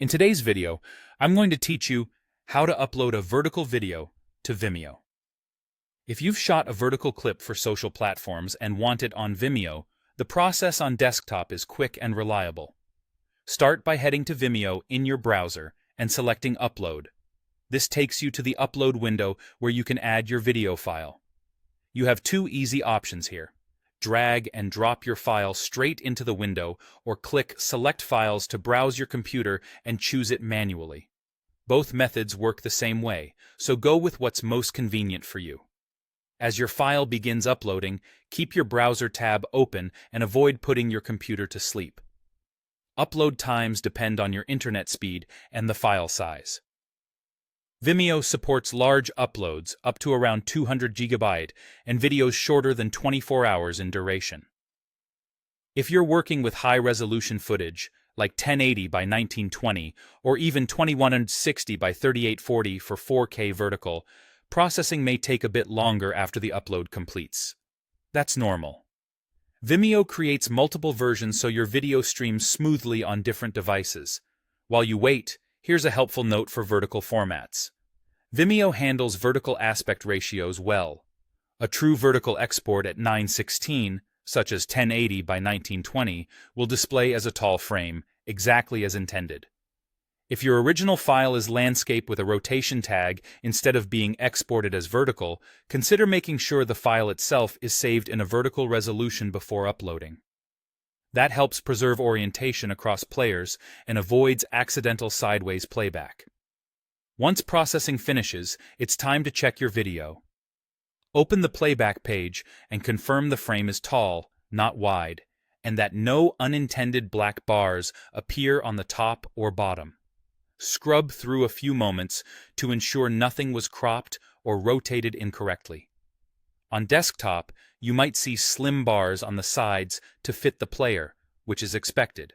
In today's video, I'm going to teach you how to upload a vertical video to Vimeo. If you've shot a vertical clip for social platforms and want it on Vimeo, the process on desktop is quick and reliable. Start by heading to Vimeo in your browser and selecting Upload. This takes you to the Upload window where you can add your video file. You have two easy options here. Drag and drop your file straight into the window, or click Select Files to browse your computer and choose it manually. Both methods work the same way, so go with what's most convenient for you. As your file begins uploading, keep your browser tab open and avoid putting your computer to sleep. Upload times depend on your internet speed and the file size. Vimeo supports large uploads up to around 200 GB and videos shorter than 24 hours in duration. If you're working with high-resolution footage, like 1080 by 1920 or even 2160 by 3840 for 4K vertical, processing may take a bit longer after the upload completes. That's normal. Vimeo creates multiple versions so your video streams smoothly on different devices. While you wait, here's a helpful note for vertical formats. Vimeo handles vertical aspect ratios well. A true vertical export at 9:16, such as 1080 by 1920, will display as a tall frame, exactly as intended. If your original file is landscape with a rotation tag instead of being exported as vertical, consider making sure the file itself is saved in a vertical resolution before uploading. That helps preserve orientation across players and avoids accidental sideways playback. Once processing finishes, it's time to check your video. Open the playback page and confirm the frame is tall, not wide, and that no unintended black bars appear on the top or bottom. Scrub through a few moments to ensure nothing was cropped or rotated incorrectly. On desktop, you might see slim bars on the sides to fit the player, which is expected.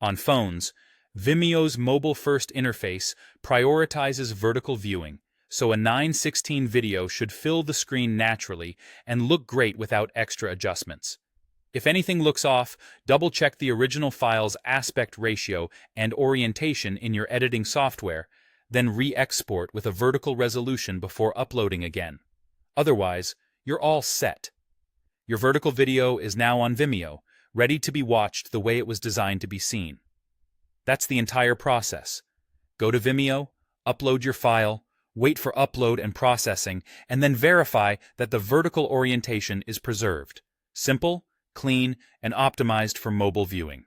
On phones, Vimeo's mobile-first interface prioritizes vertical viewing, so a 9:16 video should fill the screen naturally and look great without extra adjustments. If anything looks off, double-check the original file's aspect ratio and orientation in your editing software, then re-export with a vertical resolution before uploading again. Otherwise, you're all set. Your vertical video is now on Vimeo, ready to be watched the way it was designed to be seen. That's the entire process. Go to Vimeo, upload your file, wait for upload and processing, and then verify that the vertical orientation is preserved. Simple, clean, and optimized for mobile viewing.